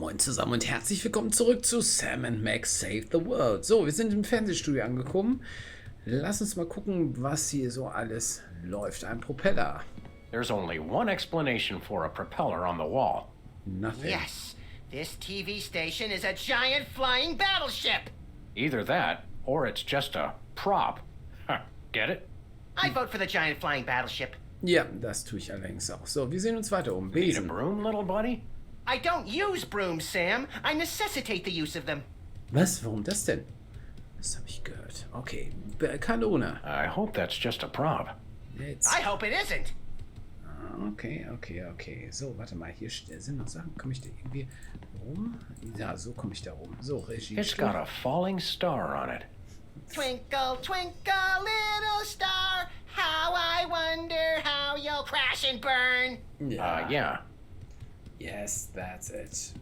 Moin zusammen und herzlich willkommen zurück zu Sam and Max Save the World. So, wir sind im Fernsehstudio angekommen. Lass uns mal gucken, was hier so alles läuft. Ein Propeller. There's only one explanation for a propeller on the wall. Nothing. Yes, this TV station is a giant flying battleship. Either that, or it's just a prop. Huh, get it? I vote for the giant flying battleship. Ja, das tue ich allerdings auch. So, wir sehen uns weiter um. Need a Besen. broom, little buddy? I don't use brooms, Sam. I necessitate the use of them. Was? Warum das denn? Das habe ich gehört. Okay, Kanone. I hope that's just a prop. Jetzt. I hope it isn't. Okay. So, warte mal. Hier sind noch Sachen. Komme ich da irgendwie rum? Ja, so komme ich da rum. So, Regie. It's got a falling star on it. Twinkle, twinkle, little star, how I wonder how you'll crash and burn. Ja. Yeah. Yes, that's it.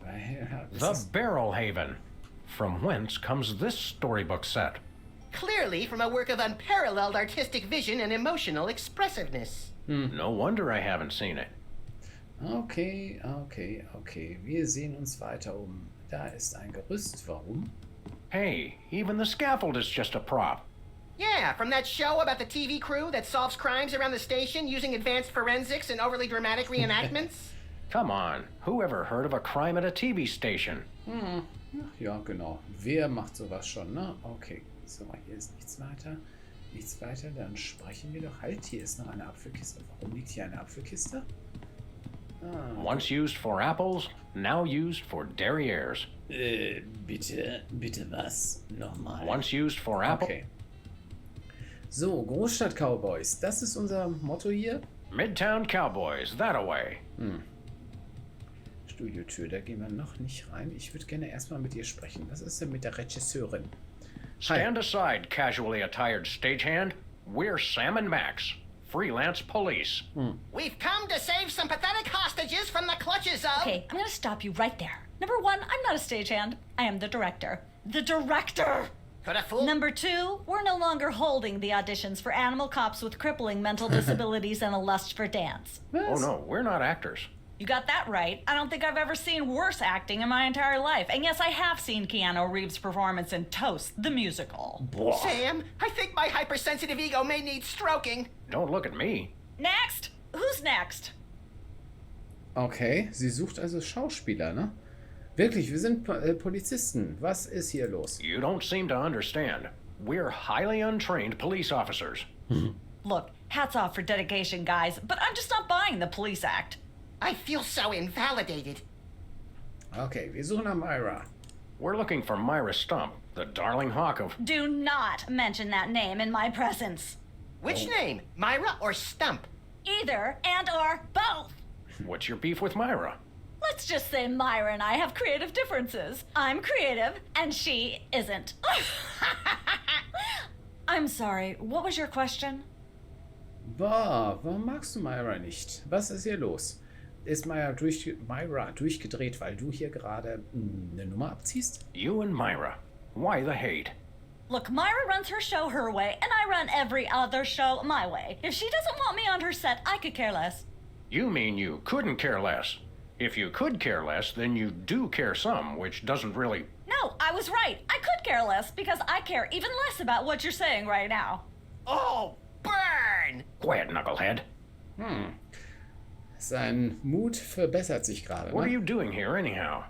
The Barrel Haven. From whence comes this storybook set? Clearly from a work of unparalleled artistic vision and emotional expressiveness. No wonder I haven't seen it. Okay. Wir sehen uns weiter um. Da ist ein Gerüst. Warum? Hey, even the scaffold is just a prop. Yeah, from that show about the TV crew that solves crimes around the station using advanced forensics and overly dramatic reenactments. Come on, who ever heard of a crime at a TV station? Ja, genau. Wer macht sowas schon, ne? Okay. So, hier ist nichts weiter. Dann sprechen wir doch. Halt, hier ist noch eine Apfelkiste. Warum liegt hier eine Apfelkiste? Once used for apples, now used for derrieres. Bitte was? Nochmal. Once used for apples. Okay. So, Großstadt-Cowboys. Das ist unser Motto hier. Midtown Cowboys, that away. Studiotür, da gehen wir noch nicht rein. Ich würde gerne erstmal mit ihr sprechen. Was ist denn mit der Regisseurin? Stand aside, casually attired stagehand. We're Sam and Max, Freelance Police. We've come to save some pathetic hostages from the clutches of... Okay, I'm gonna stop you right there. Number one, I'm not a stagehand. I am the director. The director! Could a fool... Number two, we're no longer holding the auditions for animal cops with crippling mental disabilities and a lust for dance. Oh no, we're not actors. You got that right. I don't think I've ever seen worse acting in my entire life. And yes, I have seen Keanu Reeves' performance in Toast, the musical. Sam, I think my hypersensitive ego may need stroking. Don't look at me. Next? Who's next? Okay, sie sucht also Schauspieler, ne? Wirklich, wir sind Polizisten. Was ist hier los? You don't seem to understand. We're highly untrained police officers. Look, hats off for dedication, guys, but I'm just not buying the police act. I feel so invalidated. Okay, wir suchen nach Myra. We're looking for Myra Stump, the darling hawk of... Do not mention that name in my presence. Which name, Myra or Stump? Either and or both. What's your beef with Myra? Let's just say Myra and I have creative differences. I'm creative, and she isn't. I'm sorry, what was your question? Boah, warum magst du Myra nicht? Was ist hier los? Ist Myra durchgedreht, weil du hier gerade eine Nummer abziehst? You and Myra. Why the hate? Look, Myra runs her show her way, and I run every other show my way. If she doesn't want me on her set, I could care less. You mean you couldn't care less. If you could care less, then you do care some, which doesn't really... No, I was right. I could care less, because I care even less about what you're saying right now. Oh, burn! Quiet, knucklehead. Sein Mut verbessert sich gerade, What are ne? you doing here, anyhow?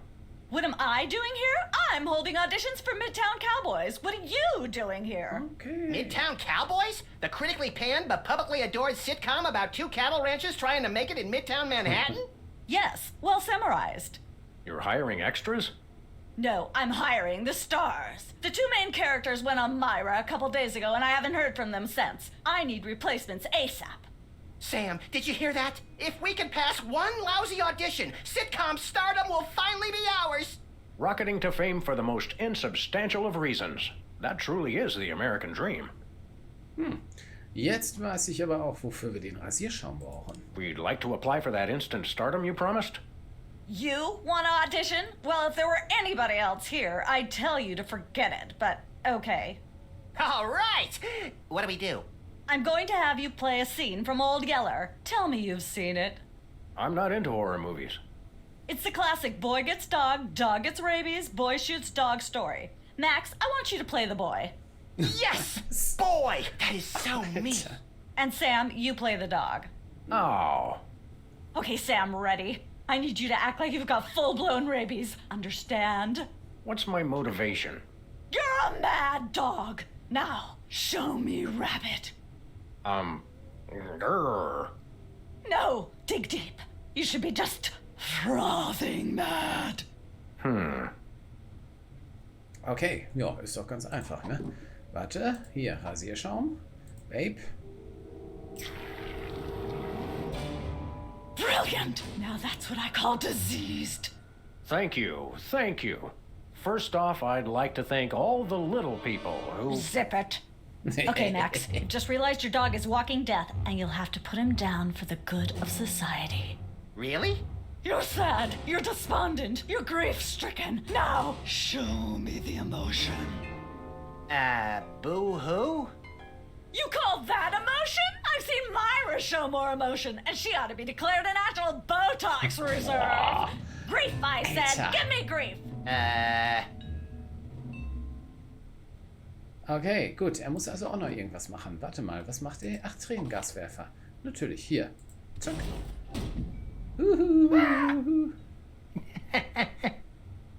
What am I doing here? I'm holding auditions for Midtown Cowboys. What are you doing here? Okay. Midtown Cowboys? The critically panned but publicly adored sitcom about two cattle ranchers trying to make it in Midtown Manhattan? Yes, well summarized. You're hiring extras? No, I'm hiring the stars. The two main characters went on Myra a couple days ago, and I haven't heard from them since. I need replacements ASAP. Sam, did you hear that? If we can pass one lousy audition, sitcom stardom will finally be ours. Rocketing to fame for the most insubstantial of reasons. That truly is the American dream. Jetzt weiß ich aber auch, wofür wir den Rasierschaum brauchen. We'd like to apply for that instant stardom you promised. You want to audition? Well, if there were anybody else here, I'd tell you to forget it, but okay. All right. What do we do? I'm going to have you play a scene from Old Yeller. Tell me you've seen it. I'm not into horror movies. It's the classic boy gets dog, dog gets rabies, boy shoots dog story. Max, I want you to play the boy. Yes! Boy! That is so me. And Sam, you play the dog. Oh. Okay, Sam, ready? I need you to act like you've got full-blown rabies. Understand? What's my motivation? You're a mad dog. Now, show me rabbit. Grr. No, dig deep. You should be just frothing mad. Okay, ja, ist doch ganz einfach, ne? Warte, hier, Rasierschaum. Babe. Brilliant! Now that's what I call diseased. Thank you, thank you. First off, I'd like to thank all the little people who... Zip it. Okay, Max, I just realized your dog is walking death, and you'll have to put him down for the good of society. Really? You're sad, you're despondent, you're grief-stricken. Now, show me the emotion. Boo-hoo? You call that emotion? I've seen Myra show more emotion, and she ought to be declared a national Botox reserve. Grief, I said. Alter. Give me grief. Okay, gut. Er muss also auch noch irgendwas machen. Warte mal, was macht er? Ach, Tränengaswerfer. Natürlich, hier. Zack.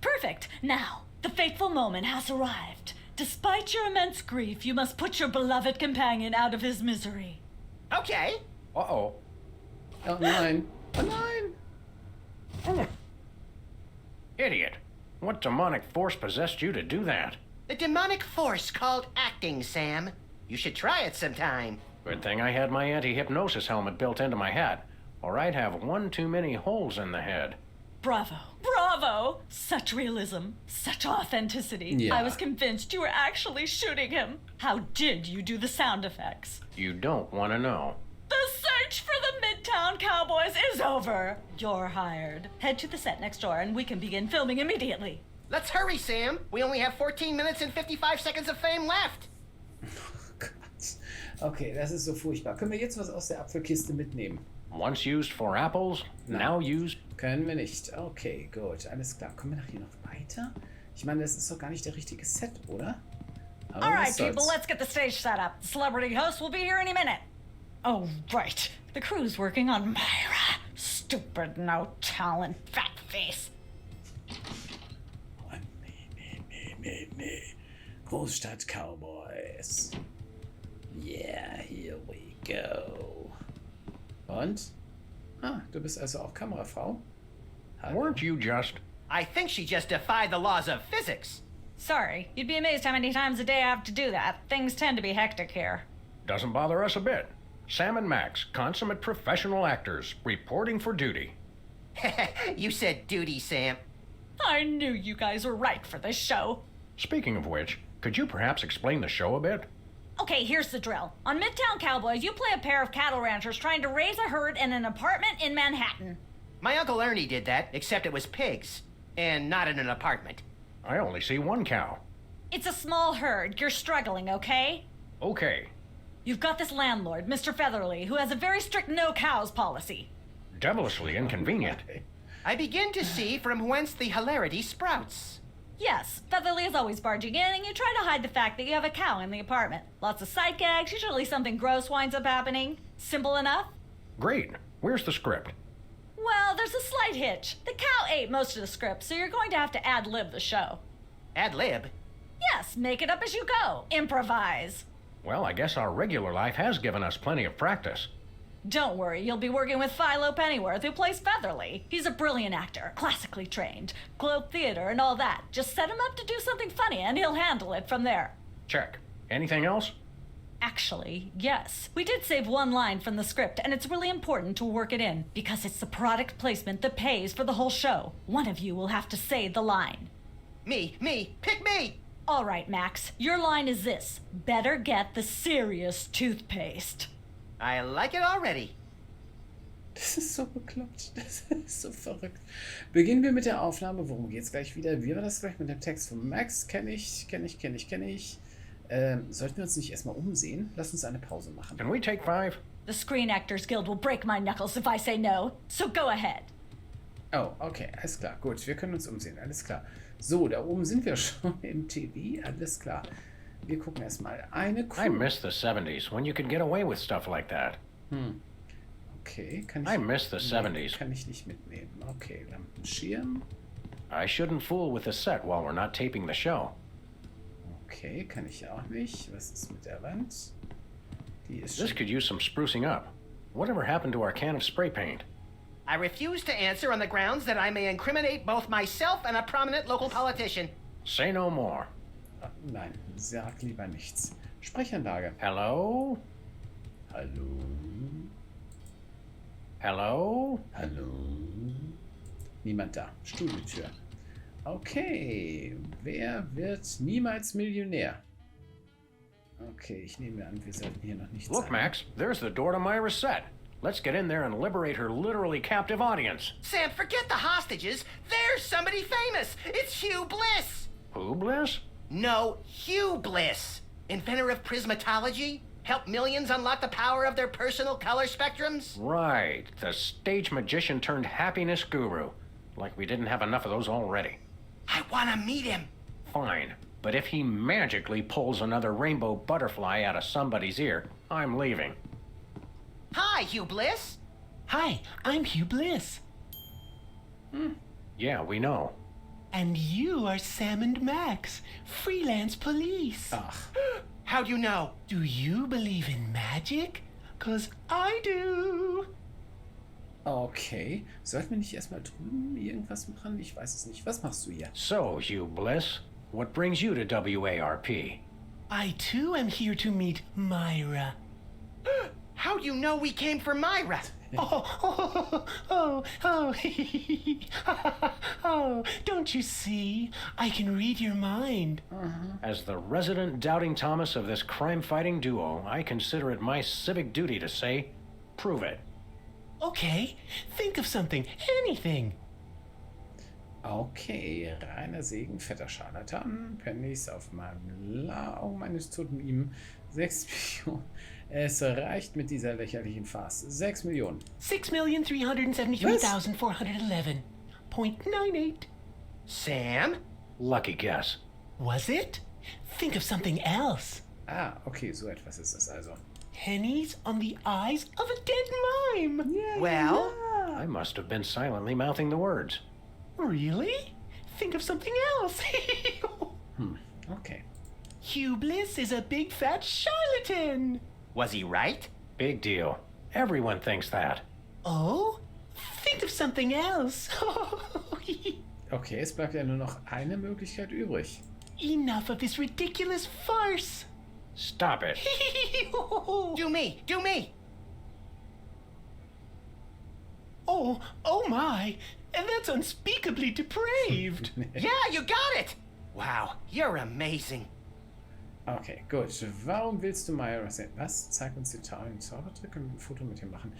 Perfect. Now, the fateful moment has arrived. Despite your immense grief, you must put your beloved companion out of his misery. Okay. Uh-oh. Oh nein. Oh nein. Idiot. What demonic force possessed you to do that? The demonic force called acting, Sam. You should try it sometime. Good thing I had my anti-hypnosis helmet built into my head, or I'd have one too many holes in the head. Bravo. Bravo! Such realism. Such authenticity. Yeah. I was convinced you were actually shooting him. How did you do the sound effects? You don't want to know. The search for the Midtown Cowboys is over. You're hired. Head to the set next door and we can begin filming immediately. Let's hurry, Sam. We only have 14 minutes and 55 seconds of fame left. Oh Gott. Okay, das ist so furchtbar. Können wir jetzt was aus der Apfelkiste mitnehmen? Once used for apples, now used... Können wir nicht. Okay, gut. Alles klar. Kommen wir nach hier noch weiter? Ich meine, das ist doch gar nicht der richtige Set, oder? Aber All was right, people, soll's. let's get the stage set up. The celebrity host will be here any minute. Oh, right. The crew's working on Myra. Stupid, no talent, fat face. Oh, nee. Großstadt Cowboys. Yeah, here we go. Und? Ah, du bist also auch Kamerafrau? Hallo. Weren't you just... I think she just defied the laws of physics. Sorry, you'd be amazed how many times a day I have to do that. Things tend to be hectic here. Doesn't bother us a bit. Sam and Max, consummate professional actors, reporting for duty. You said duty, Sam. I knew you guys were right for this show. Speaking of which, could you perhaps explain the show a bit? Okay, here's the drill. On Midtown Cowboys, you play a pair of cattle ranchers trying to raise a herd in an apartment in Manhattan. My Uncle Ernie did that, except it was pigs. And not in an apartment. I only see one cow. It's a small herd. You're struggling, okay? Okay. You've got this landlord, Mr. Featherly, who has a very strict no cows policy. Devilishly inconvenient. I begin to see from whence the hilarity sprouts. Yes, Featherly is always barging in, and you try to hide the fact that you have a cow in the apartment. Lots of sight gags, usually something gross winds up happening. Simple enough? Great. Where's the script? Well, there's a slight hitch. The cow ate most of the script, so you're going to have to ad-lib the show. Ad-lib? Yes, make it up as you go. Improvise. Well, I guess our regular life has given us plenty of practice. Don't worry, you'll be working with Philo Pennyworth, who plays Featherly. He's a brilliant actor, classically trained, Globe Theater and all that. Just set him up to do something funny, and he'll handle it from there. Check. Anything else? Actually, yes. We did save one line from the script, and it's really important to work it in, because it's the product placement that pays for the whole show. One of you will have to say the line. Me, pick me! All right, Max, your line is this. Better get the serious toothpaste. I like it already. Das ist so bekloppt. Das ist so verrückt. Beginnen wir mit der Aufnahme. Worum geht's gleich wieder? Wie war das gleich mit dem Text von Max? Kenne ich. Sollten wir uns nicht erstmal umsehen? Lass uns eine Pause machen. Can we take 5? The Screen Actors Guild will break my knuckles if I say no, so go ahead. Oh, okay, alles klar. Gut, wir können uns umsehen, alles klar. So, da oben sind wir schon im TV, alles klar. Wir gucken erstmal eine Crew. I miss the 70s when you could get away with stuff like that. Okay, kann ich... I miss the Nee, 70s. kann ich nicht mitnehmen. Okay, Lampenschirm. I shouldn't fool with the set while we're not taping the show. Okay, kann ich auch nicht. Was ist mit der Wand? Die ist This schon... could use some sprucing up. Whatever happened to our can of spray paint? I refuse to answer on the grounds that I may incriminate both myself and a prominent local politician. Say no more. Ah, nein, sag lieber nichts. Sprechanlage. Hello? Hallo? Hello? Hallo? Niemand da. Studiotür. Okay, wer wird niemals Millionär? Okay, ich nehme an, wir sollten hier noch nichts Look, sagen. Max, there's the door to Myra's set. Let's get in there and liberate her literally captive audience. Sam, forget the hostages. There's somebody famous. It's Hugh Bliss. Who, Bliss? No, Hugh Bliss. Inventor of prismatology. Helped millions unlock the power of their personal color spectrums. Right, the stage magician turned happiness guru. Like we didn't have enough of those already. I want to meet him. Fine, but if he magically pulls another rainbow butterfly out of somebody's ear, I'm leaving. Hi, Hugh Bliss. Hi, I'm Hugh Bliss. Yeah, we know. And you are Sam and Max, Freelance Police. Ach, How'd you know? Do you believe in magic? 'Cause I do. okay. Sollten wir nicht erstmal drüben irgendwas machen? Ich weiß es nicht. Was machst du hier? So, Hugh Bliss, what brings you to WARP? I too am here to meet Myra. How'd you know we came for Myra? Oh, don't you see? I can read your mind. As the resident doubting Thomas of this crime-fighting duo, I consider it my civic duty to say, prove it. Okay, think of something, anything. Okay, reiner Segen, fetter Scharlatan. Pennies auf meinem Augen meines toten ihm. 6 Millionen. Es reicht mit dieser lächerlichen Farce. 6 Millionen. 6,373,411.98. Sam? Lucky guess. Was it? Think of something else. Ah, okay, so etwas ist es also. Pennies on the eyes of a dead mime. Well? I must have been silently mouthing the words. Really? Think of something else. Okay. Hugh Bliss is a big fat charlatan. Was he right? Big deal. Everyone thinks that. Oh? Think of something else. Okay, es bleibt ja nur noch eine Möglichkeit übrig. Enough of this ridiculous farce. Stop it. Do me, do me. Oh my. And that's unspeakably depraved. Yeah, you got it. Wow, you're amazing. Okay, gut. Warum willst du Myra sehen? Was? Zeig uns den Zaubertrick und ein Foto mit ihm machen.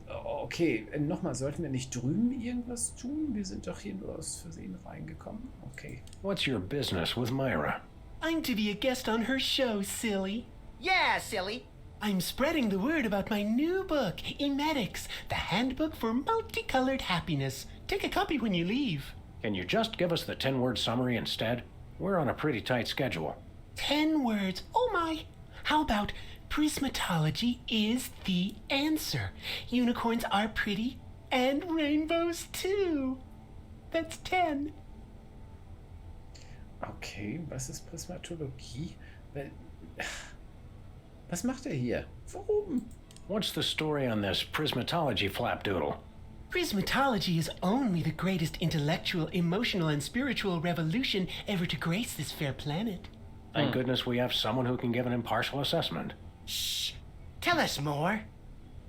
Okay, nochmal, sollten wir nicht drüben irgendwas tun? Wir sind doch hier nur aus Versehen reingekommen. Okay. What's your business with Myra? I'm to be a guest on her show, silly. Yeah, silly. I'm spreading the word about my new book, Emetics, the Handbook for Multicolored Happiness. Take a copy when you leave. Can you just give us the 10-word summary instead? We're on a pretty tight schedule. 10 words. Oh my. How about prismatology is the answer? Unicorns are pretty, and rainbows too. That's 10. Okay, was ist Prismatologie? Was macht er hier? Warum? What's the story on this prismatology flapdoodle? Prismatology is only the greatest intellectual, emotional, and spiritual revolution ever to grace this fair planet. Thank goodness we have someone who can give an impartial assessment. Shh. Tell us more.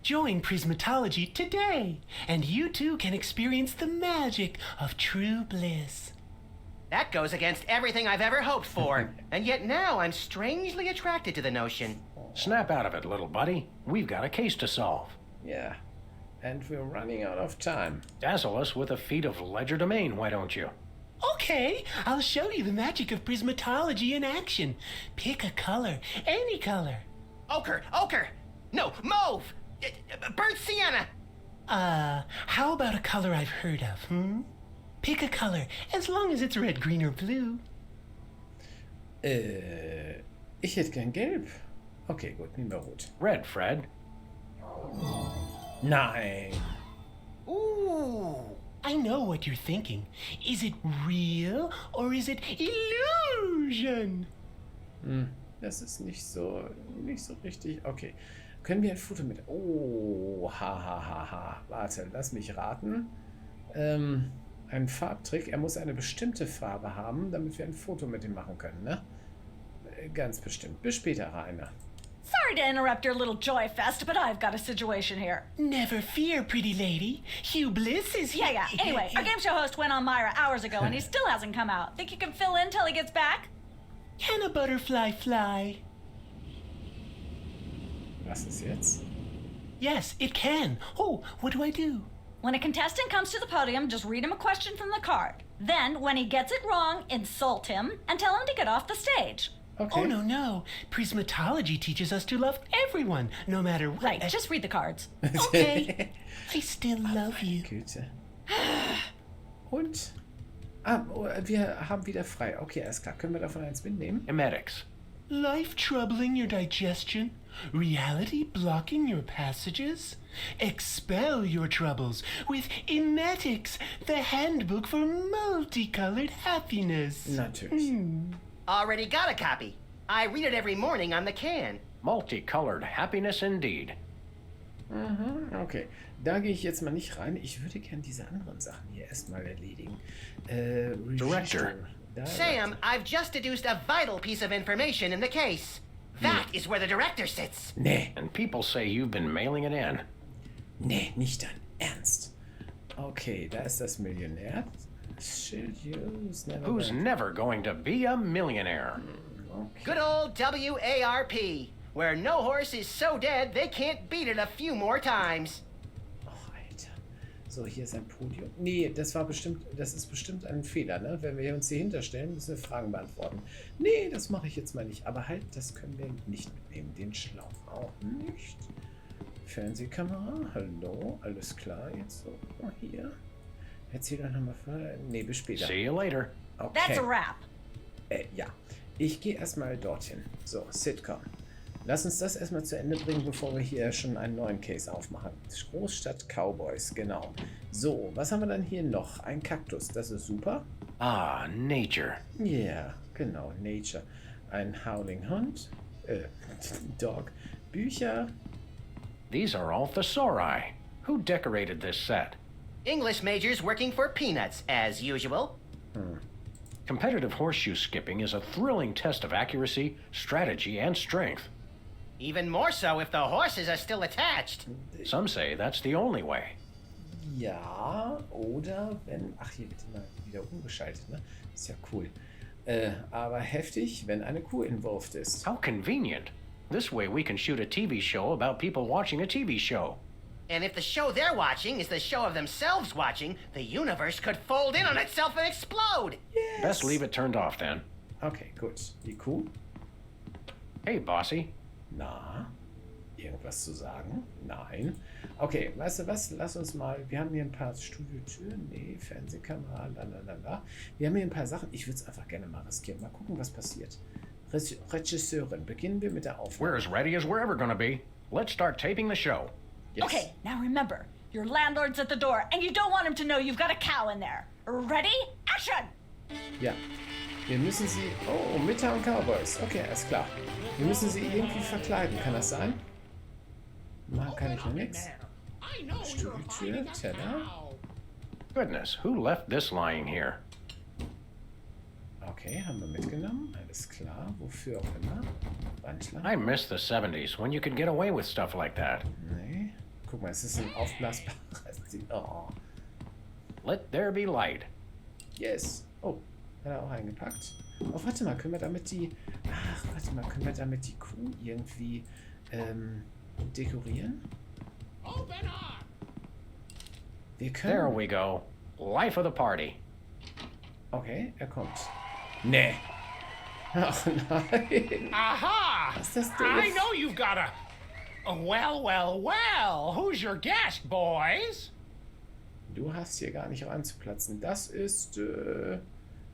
Join Prismatology today, and you too can experience the magic of true bliss. That goes against everything I've ever hoped for. And yet now I'm strangely attracted to the notion. Snap out of it, little buddy. We've got a case to solve. Yeah. And we're running out of time. Dazzle us with a feat of legerdemain, why don't you? Okay, I'll show you the magic of prismatology in action. Pick a color, any color. Ochre, ochre. No, mauve. Burnt sienna. How about a color I've heard of, Pick a color, as long as it's red, green, or blue. Ich hätte gern gelb. Okay, gut, nehmen wir rot. Red, Fred. Nein. Ooh, I know what you're thinking. Is it real or is it illusion? Das ist nicht so richtig. Okay. Können wir ein Foto mit... Oh, ha. Warte, lass mich raten. Ein Farbtrick. Er muss eine bestimmte Farbe haben, damit wir ein Foto mit ihm machen können, ne? Ganz bestimmt. Bis später, Rainer. Sorry to interrupt your little joy fest, but I've got a situation here. Never fear, pretty lady. Hugh Bliss is here. Yeah. Anyway, our game show host went on Myra hours ago, and he still hasn't come out. Think you can fill in till he gets back? Can a butterfly fly? Was ist jetzt? Yes, it can. Oh, what do I do? When a contestant comes to the podium, just read him a question from the card. Then, when he gets it wrong, insult him and tell him to get off the stage. Okay. Oh, no. Prismatology teaches us to love everyone, no matter what. Right, just read the cards. Okay. I still love you. Güte. Und? Wir haben wieder frei. Okay, alles klar. Können wir davon eins mitnehmen? Emetics. Life troubling your digestion? Reality blocking your passages? Expel your troubles with Emetics, the handbook for multicolored happiness. Natürlich. Already got a copy. I read it every morning on the can. Multicolored happiness indeed. Okay, da gehe ich jetzt mal nicht rein. Ich würde gern diese anderen Sachen hier erstmal erledigen. Director. Sam, I've just deduced a vital piece of information in the case. That is where the director sits. Nee, And people say you've been mailing it in. nicht dein Ernst. Okay, da ist das Millionär. Who's never going to be a millionaire? Okay. Good old WARP, where no horse is so dead they can't beat it a few more times. Oh, Alter. So, hier ist ein Podium. Nee, das ist bestimmt ein Fehler, ne? Wenn wir uns hier hinterstellen, müssen wir Fragen beantworten. Nee, das mache ich jetzt mal nicht. Aber halt, das können wir nicht mitnehmen. Den Schlauch auch nicht. Fernsehkamera, hallo, alles klar. Jetzt so, hier. Erzähl doch nochmal vorher. Nee, bis später. See you later. Okay. That's a wrap. Ja. Ich gehe erstmal dorthin. So, Sitcom. Lass uns das erstmal zu Ende bringen, bevor wir hier schon einen neuen Case aufmachen. Großstadt Cowboys, genau. So, was haben wir dann hier noch? Ein Kaktus, das ist super. Ah, nature. Ja, yeah, genau, Nature. Ein Howling Hund. Dog. Bücher. These are all thesauri. Who decorated this set? English majors working for peanuts, as usual. Competitive horseshoe skipping is a thrilling test of accuracy, strategy, and strength. Even more so if the horses are still attached. Some say that's the only way. Ja, oder wenn... Ach, hier wird immer wieder umgeschaltet, ne? Ist ja cool. Aber heftig, wenn eine Kuh involviert ist. How convenient. This way we can shoot a TV show about people watching a TV show. And if the show they're watching is the show of themselves watching, the universe could fold in on itself and explode. Yes. Best leave it turned off then. Okay, gut. Die Kuh? Hey, bossy. Na? Irgendwas zu sagen? Nein. Okay, weißt du was? Lass uns mal... Wir haben hier ein paar Studiotüren. Nee, Fernsehkamera, lalalala. Wir haben hier ein paar Sachen. Ich würde es einfach gerne mal riskieren. Mal gucken, was passiert. Regisseurin, beginnen wir mit der Aufnahme. We're as ready as we're ever gonna be. Let's start taping the show. Yes. Okay, now remember, your landlord's at the door, and you don't want him to know you've got a cow in there. Ready? Action! Ja. Wir müssen sie... Oh, Midtown Cowboys. Okay, alles klar. Wir müssen sie irgendwie verkleiden. Kann das sein? Machen kann ich noch nichts. Studiotür, Teller. Goodness, who left this lying here? Okay, haben wir mitgenommen. Alles klar. Wofür auch immer. Wandschlag. I miss the 70s when you could get away with stuff like that. Nee. Guck mal, es ist ein aufblasbares... Oh. Let there be light. Yes. Oh, hat er auch eingepackt. Oh, warte mal, können wir damit die... Ach, warte mal, können wir damit die Kuh irgendwie dekorieren? Wir können... There we go. Life of the party. Okay, er kommt. Nee. Ach nein. Aha! Was ist das doof? I know you've got a Well, who's your guest, boys? Du hast hier gar nicht ranzuplatzen. Das ist,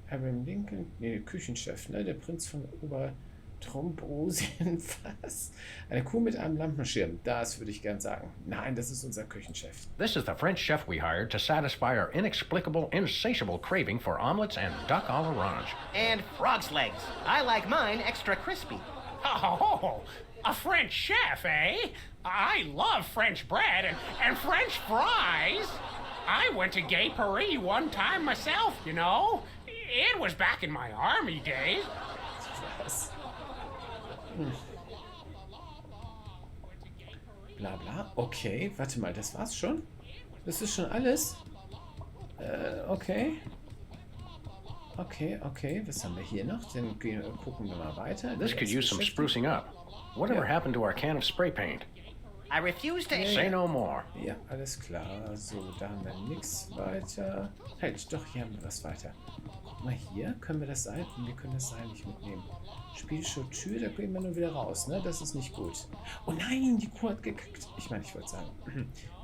Abraham Lincoln, nee, Küchenchef, ne? Der Prinz von Obertrombrosien, was? Eine Kuh mit einem Lampenschirm, das würde ich gern sagen. Nein, das ist unser Küchenchef. This is the French chef we hired to satisfy our inexplicable, insatiable craving for omelets and duck à l'orange. And frog's legs. I like mine extra crispy. Oh, a French chef, eh? I love French bread and French fries. I went to Gay Paris one time myself, you know. It was back in my army days. Was? Bla bla. Okay, warte mal, das war's schon? Das ist schon alles? Okay. Okay, was haben wir hier noch? Dann gucken wir mal weiter. This could use some sprucing up. Whatever happened to our can of spray paint? I refuse to... Say no more. Ja, alles klar. So, da haben wir nichts weiter. Halt, doch, hier haben wir was weiter. Guck mal hier, können wir das Seil? Wir können das Seil nicht mitnehmen. Spielschuh-Tür, da gehen wir nur wieder raus, ne? Das ist nicht gut. Oh nein, die Kuh hat gekackt. Ich meine, ich wollte sagen,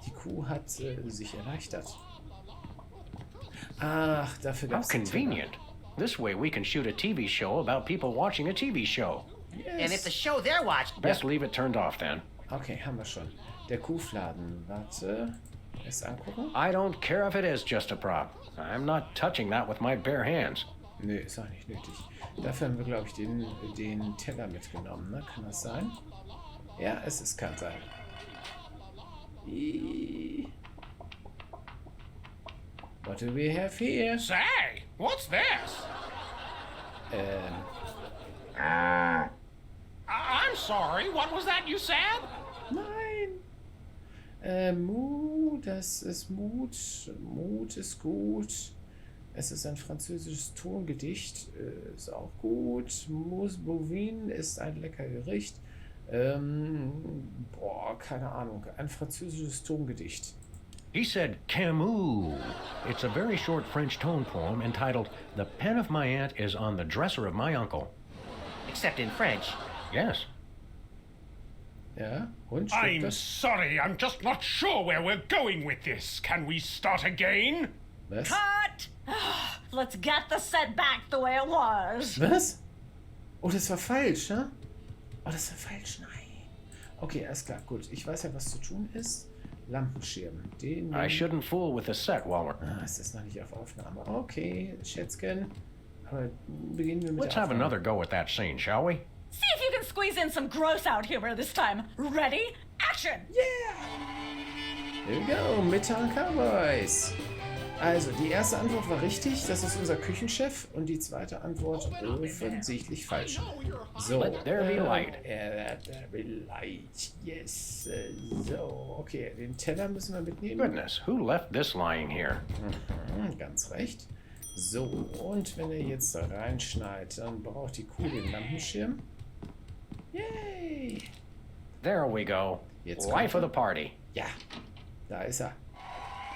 die Kuh hat sich erleichtert. Ach, dafür gab How es... convenient. This way we can shoot a TV show about people watching a TV show. And if the show they're watching... Best leave it turned off then. Okay, haben wir schon. Der Kuhfladen. Warte. Erst angucken. I don't care if it is just a prop. I'm not touching that with my bare hands. Nö, ist auch nicht nötig. Dafür haben wir, glaube ich, den Teller mitgenommen, ne? Kann das sein? Ja, es kann sein. What do we have here? Say, what's this? I'm sorry, what was that you said? Nein! Das ist Mut. Mut ist gut. Es ist ein französisches Tongedicht. Ist auch gut. Mousse Bovine ist ein lecker Gericht. Keine Ahnung. Ein französisches Tongedicht. He said Camus. It's a very short French tone poem entitled The Pen of My Aunt is on the Dresser of My Uncle. Except in French. Yes. Ja, und stimmt I'm das? sorry, I'm just not sure where we're going with this. Can we start again? Was? Cut! Let's get the set back the way it was. Was? Oh, das war falsch, ne? Oh, das war falsch, nein. Okay, alles klar, gut. Ich weiß ja, was zu tun ist. Lampenschirm. Den... I shouldn't fool with the set while we're... es ist noch nicht auf Aufnahme. Okay, Schätzchen. Aber beginnen wir mit Let's der have Aufnahme. another go at that scene, shall we? See if you can squeeze in some gross out humor this time. Ready? Action! Here we go, Midtown Cowboys. Also, die erste Antwort war richtig, das ist unser Küchenchef. Und die zweite Antwort offensichtlich falsch. So, Let there be light. Let there be light, yes. So, okay, den Teller müssen wir mitnehmen. Goodness, who left this lying here? Ganz recht. So, und wenn er jetzt da reinschneit, dann braucht die Kuh den Lampenschirm. Yay! There we go. Jetzt Life of kommt the party. Ja, da ist er.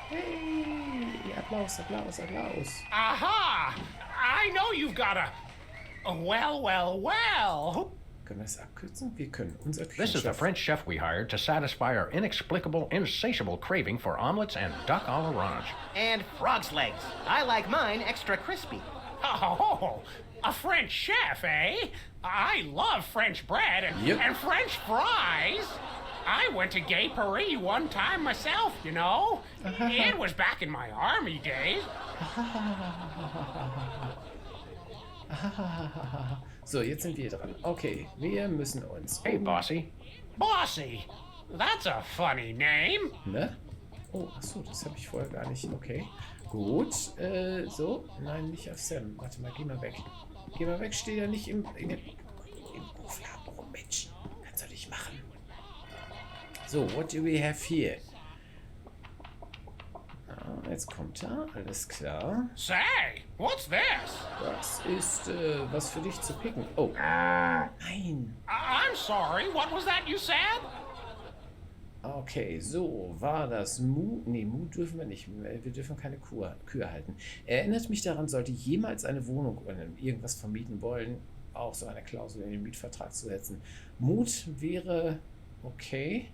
Hey, Applaus, Applaus, Applaus. Aha! I know you've got a... Well. Können wir das abkürzen? Wir können. Unser This is the Küchenchef. French chef we hired to satisfy our inexplicable, insatiable craving for omelets and duck à l'orange. And frog's legs. I like mine extra crispy. Oh, a French chef, eh? I love French bread Yep. and French fries. I went to Gay Paris one time myself, you know. It was back in my army days. So, jetzt sind wir dran. Okay, wir müssen uns. Hey, bossy. Bossy, that's a funny name. Ne? Oh, achso, das habe ich vorher gar nicht. Okay. Gut. So. Nein, nicht auf Sam. Warte mal, geh mal weg. Geh mal weg, steh da nicht im Kuhfladen rum, Mensch. Kannst du nicht machen. So, what do we have here? Ah, jetzt kommt er. Alles klar. Say, what's this? Das ist was für dich zu picken. Oh. Nein. I'm sorry, what was that you said? Okay, so war das Mu. Nee, Mu dürfen wir nicht. Wir dürfen keine Kühe halten. Erinnert mich daran, sollte jemals eine Wohnung oder irgendwas vermieten wollen, auch so eine Klausel in den Mietvertrag zu setzen. Mut wäre Okay.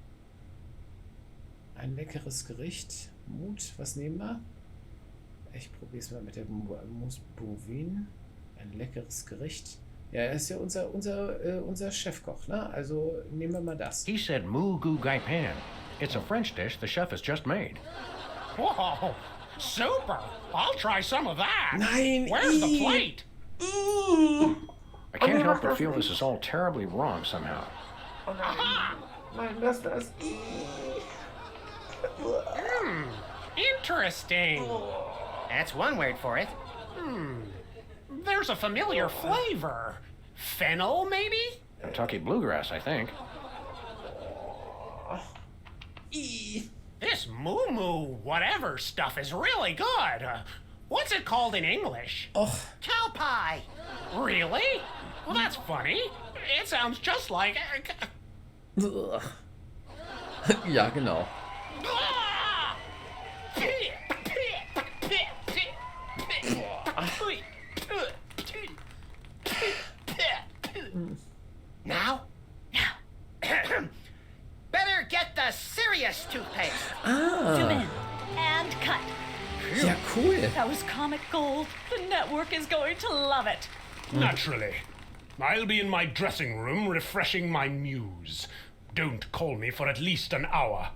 Ein leckeres Gericht. Mut, was nehmen wir? Ich probiere es mal mit der Mousse Bouvin. Ein leckeres Gericht. Ja, er ist ja unser Chefkoch, ne? Also nehmen wir mal das. He said moo goo gai pan. It's a French dish the chef has just made. Whoa, super! I'll try some of that. Nein! Where's the plate? I can't help but feel this is all terribly wrong somehow. Nein, das. Interesting. That's one word for it. There's a familiar flavor. Fennel, maybe? Kentucky bluegrass, I think. This moo whatever stuff is really good. What's it called in English? Och, Cow pie. Really? Well, that's funny. It sounds just like... ja, genau. Now? Better get the serious toothpaste. Zoom in and cut. Ja, cool. That was comic gold. The network is going to love it. Naturally. I'll be in my dressing room refreshing my muse. Don't call me for at least an hour.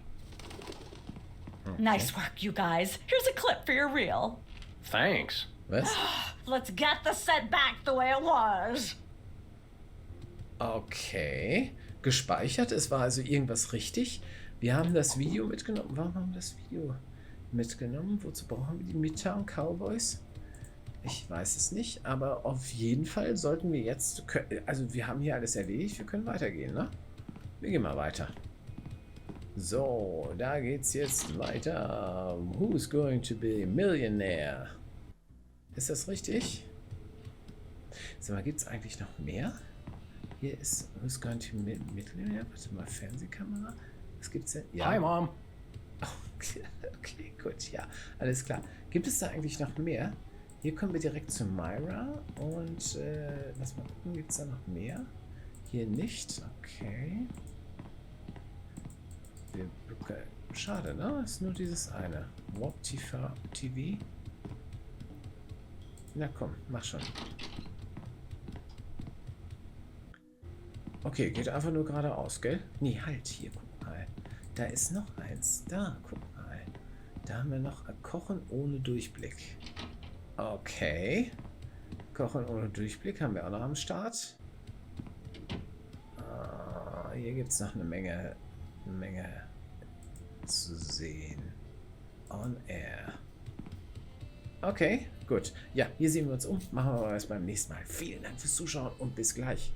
Nice work, you guys. Here's a clip for your reel. Thanks. Was? Let's get the set back the way it was. Okay. Gespeichert. Es war also irgendwas richtig. Wir haben das Video mitgenommen. Warum haben wir das Video mitgenommen? Wozu brauchen wir die Midtown Cowboys? Ich weiß es nicht, aber auf jeden Fall sollten wir jetzt... Also wir haben hier alles erledigt. Wir können weitergehen, ne? Wir gehen mal weiter. So, da geht's jetzt weiter. Who's going to be a millionaire? Ist das richtig? Sag mal, gibt es eigentlich noch mehr? Hier ist Who's going to be a millionaire? Warte mal, Fernsehkamera. Was gibt's denn? Ja. Hi, Mom. Okay, okay, gut, ja. Alles klar. Gibt es da eigentlich noch mehr? Hier kommen wir direkt zu Myra. Und lass mal gucken, gibt es da noch mehr? Hier nicht. Okay. Schade, ne? Ist nur dieses eine. Warp TV. Na komm, mach schon. Okay, geht einfach nur geradeaus, gell? Nee, halt, hier, guck mal. Da ist noch eins. Da, guck mal. Da haben wir noch Kochen ohne Durchblick. Okay. Kochen ohne Durchblick haben wir auch noch am Start. Hier gibt es noch eine Menge zu sehen. On Air. Okay, gut. Ja, hier sehen wir uns um. Machen wir aber erst beim nächsten Mal. Vielen Dank fürs Zuschauen und bis gleich.